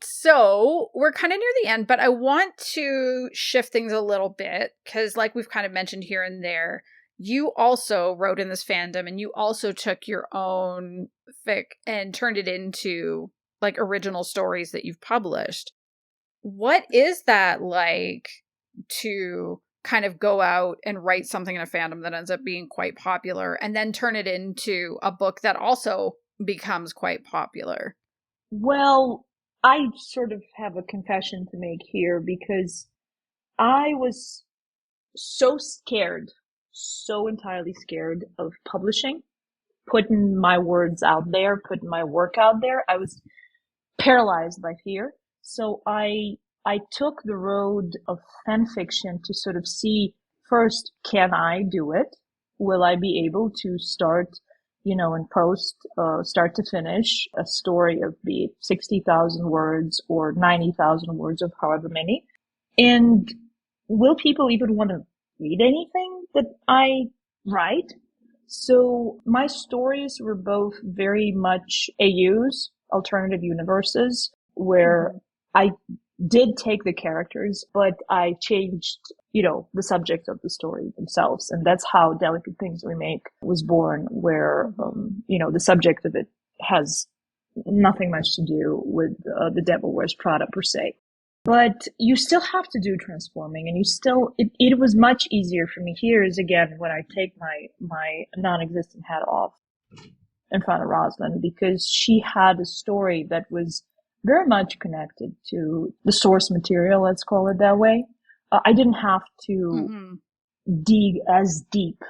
So we're kind of near the end, but I want to shift things a little bit because, like we've kind of mentioned here and there, you also wrote in this fandom and you also took your own fic and turned it into like original stories that you've published. What is that like to kind of go out and write something in a fandom that ends up being quite popular and then turn it into a book that also becomes quite popular? Well, I sort of have a confession to make here because I was so scared, so entirely scared of publishing, putting my words out there, putting my work out there. I was paralyzed by fear. So I took the road of fan fiction to sort of see first, can I do it? Will I be able to start, and post, start to finish a story of be it 60,000 words or 90,000 words of however many? And will people even want to read anything that I write? So my stories were both very much AUs, alternative universes, where I did take the characters, but I changed, the subject of the story themselves. And that's how Delicate Things We Make was born, where, the subject of it has nothing much to do with the Devil Wears Prada per se. But you still have to do transforming, and it was much easier for me. Here is again when I take my non-existent hat off in front of Roslyn, because she had a story that was very much connected to the source material, let's call it that way. I didn't have to dig as deep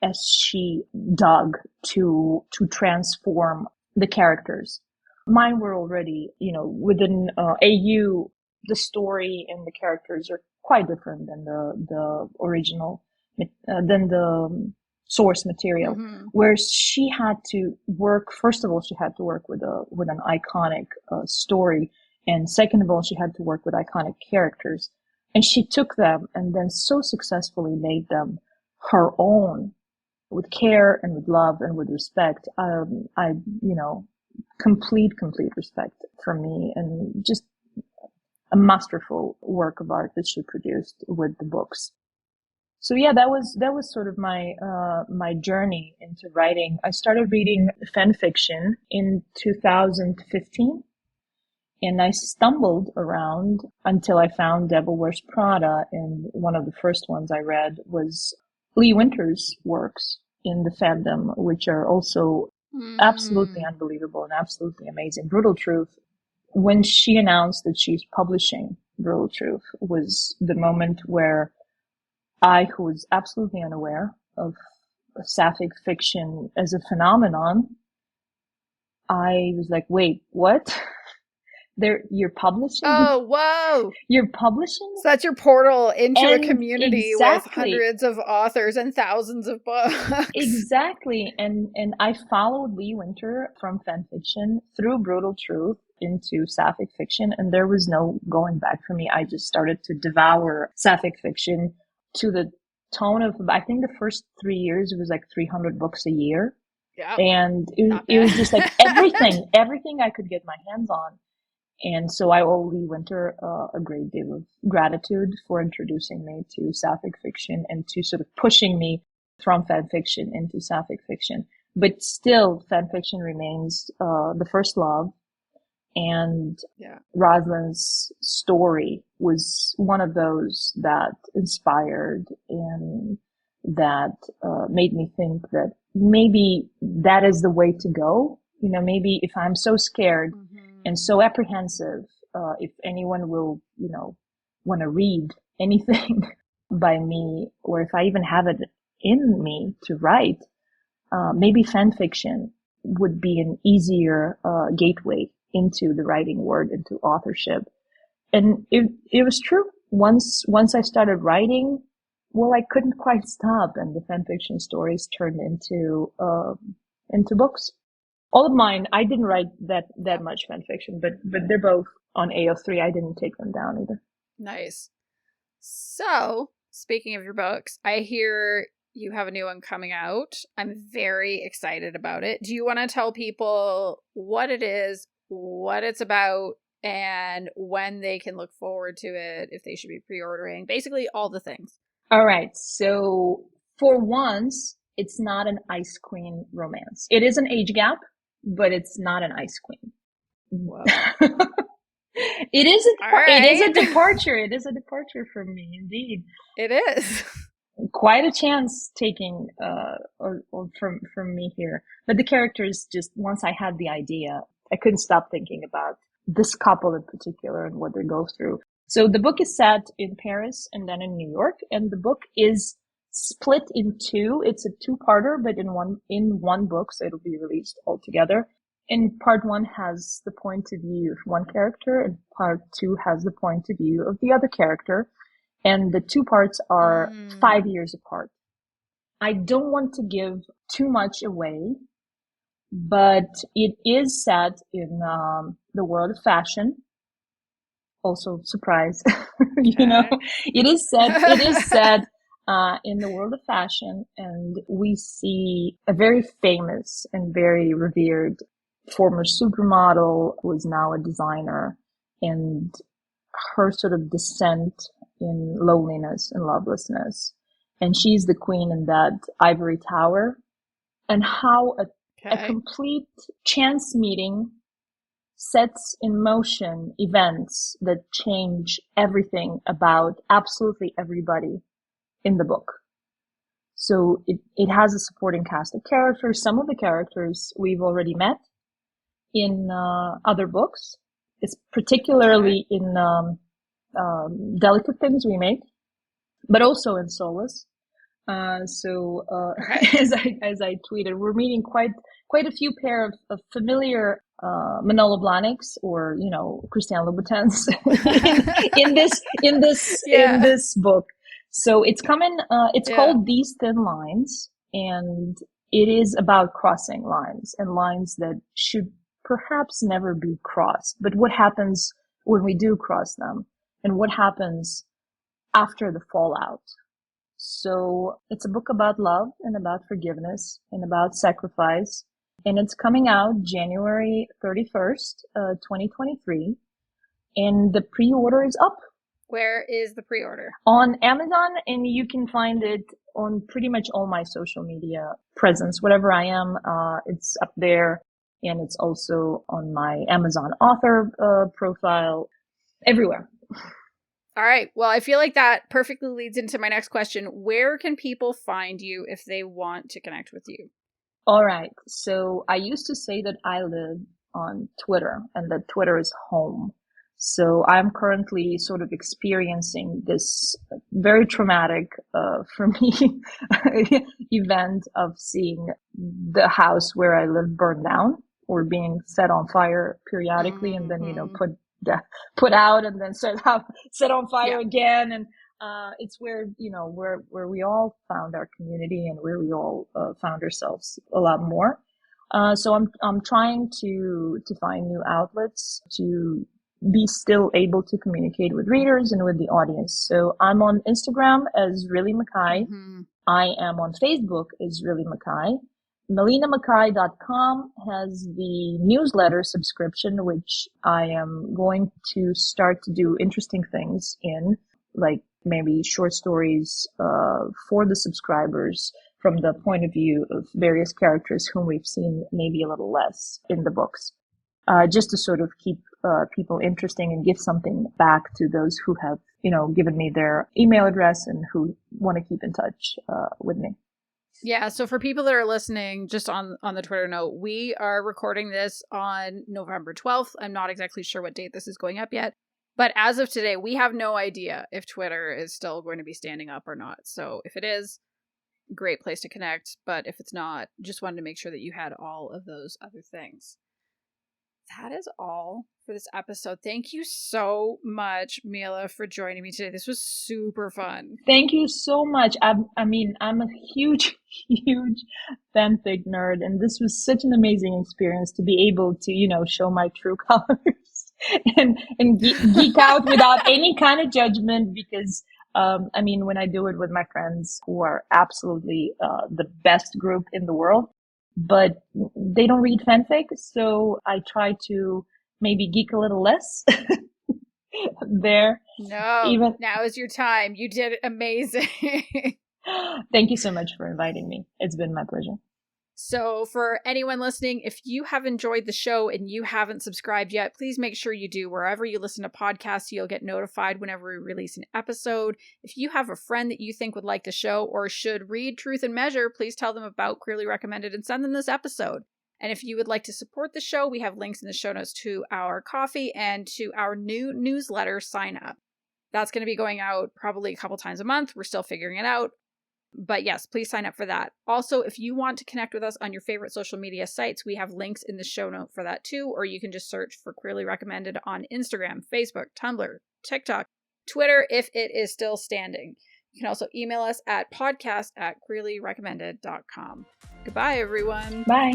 as she dug to transform the characters. Mine were already, within AU, the story and the characters are quite different than the original, than the source material. Where she had to work, first of all, she had to work with an iconic story, and second of all, she had to work with iconic characters, and she took them and then so successfully made them her own with care and with love and with respect. Complete respect from me, and just a masterful work of art that she produced with the books. So yeah, that was sort of my journey into writing. I started reading fan fiction in 2015, and I stumbled around until I found Devil Wears Prada, and one of the first ones I read was Lee Winter's works in the fandom, which are also absolutely unbelievable and absolutely amazing. Brutal Truth, when she announced that she's publishing Brutal Truth, was the moment where I, who was absolutely unaware of sapphic fiction as a phenomenon, I was like, wait, what? You're publishing? Oh, whoa! You're publishing? So that's your portal into a community with exactly. hundreds of authors and thousands of books. Exactly. And I followed Lee Winter from fanfiction through Brutal Truth into sapphic fiction, and there was no going back for me. I just started to devour sapphic fiction to the tone of, I think the first 3 years it was like 300 books a year. Yeah. And it was just like everything I could get my hands on. And so I owe Lee Winter a great deal of gratitude for introducing me to sapphic fiction and to sort of pushing me from fan fiction into sapphic fiction. But still, fan fiction remains the first love. And Roslyn's story was one of those that inspired and that made me think that maybe that is the way to go. Maybe if I'm so scared and so apprehensive, if anyone will, want to read anything by me, or if I even have it in me to write, maybe fan fiction would be an easier gateway into the writing world, into authorship. And it was true. Once I started writing, well, I couldn't quite stop, and the fanfiction stories turned into books. All of mine, I didn't write that much fanfiction, but they're both on AO3. I didn't take them down either. Nice. So, speaking of your books, I hear you have a new one coming out. I'm very excited about it. Do you want to tell people what it is, what it's about, and when they can look forward to it, if they should be pre-ordering, basically all the things? All right. So for once, it's not an Ice Queen romance. It is an age gap, but it's not an Ice Queen. Whoa. It is a departure. It is a departure from me, indeed. It is. Quite a chance taking from me here. But the characters, just once I had the idea, I couldn't stop thinking about this couple in particular and what they go through. So the book is set in Paris and then in New York, and the book is split in two. It's a two-parter, but in one book, so it'll be released all together. And part one has the point of view of one character, and part two has the point of view of the other character. And the two parts are 5 years apart. I don't want to give too much away, but it is set in the world of fashion. Also, surprise, it is set in the world of fashion, and we see a very famous and very revered former supermodel who is now a designer, and her sort of descent in loneliness and lovelessness. And she's the queen in that ivory tower, and how a complete chance meeting sets in motion events that change everything about absolutely everybody in the book. So it has a supporting cast of characters. Some of the characters we've already met in other books. It's particularly in Delicate Things we make, but also in Solace. As I tweeted, we're meeting quite a few pair of familiar Manolo Blahniks or Christian Louboutins in this book. So it's coming. It's called These Thin Lines, and it is about crossing lines and lines that should perhaps never be crossed. But what happens when we do cross them, and what happens after the fallout? So it's a book about love and about forgiveness and about sacrifice. And it's coming out January 31st, 2023. And the pre-order is up. Where is the pre-order? On Amazon, and you can find it on pretty much all my social media presence. Whatever I am, it's up there. And it's also on my Amazon author profile, everywhere. All right. Well, I feel like that perfectly leads into my next question. Where can people find you if they want to connect with you? All right. So I used to say that I live on Twitter and that Twitter is home. So I'm currently sort of experiencing this very traumatic, for me, event of seeing the house where I live burn down or being set on fire periodically, and then, put out and then set on fire again. And it's where we all found our community and where we all found ourselves a lot more. So I'm trying to find new outlets to be still able to communicate with readers and with the audience. So I'm on Instagram as Really McKay. Mm-hmm. I am on Facebook as Really McKay. MilenaMcKay.com has the newsletter subscription, which I am going to start to do interesting things in, like maybe short stories for the subscribers from the point of view of various characters whom we've seen maybe a little less in the books, just to sort of keep people interesting and give something back to those who have, given me their email address and who want to keep in touch with me. Yeah, so for people that are listening, just on the Twitter note, we are recording this on November 12th. I'm not exactly sure what date this is going up yet. But as of today, we have no idea if Twitter is still going to be standing up or not. So if it is, great place to connect. But if it's not, just wanted to make sure that you had all of those other things. That is all for this episode. Thank you so much, Mila, for joining me today. This was super fun. Thank you so much. I mean, I'm a huge, huge fanfic nerd, and this was such an amazing experience to be able to, you know, show my true colors and geek out without any kind of judgment, because I mean, when I do it with my friends who are absolutely the best group in the world, but they don't read fanfic, so I try to maybe geek a little less there. No, now is your time. You did it amazing. Thank you so much for inviting me. It's been my pleasure. So for anyone listening, if you have enjoyed the show and you haven't subscribed yet, please make sure you do. Wherever you listen to podcasts, you'll get notified whenever we release an episode. If you have a friend that you think would like the show or should read Truth and Measure, please tell them about Queerly Recommended and send them this episode. And if you would like to support the show, we have links in the show notes to our coffee and to our new newsletter sign up. That's going to be going out probably a couple times a month. We're still figuring it out. But yes, please sign up for that. Also, if you want to connect with us on your favorite social media sites, we have links in the show note for that too, or you can just search for Queerly Recommended on Instagram, Facebook, Tumblr, TikTok, Twitter, if it is still standing. You can also email us at podcast@queerlyrecommended.com. Goodbye, everyone. Bye.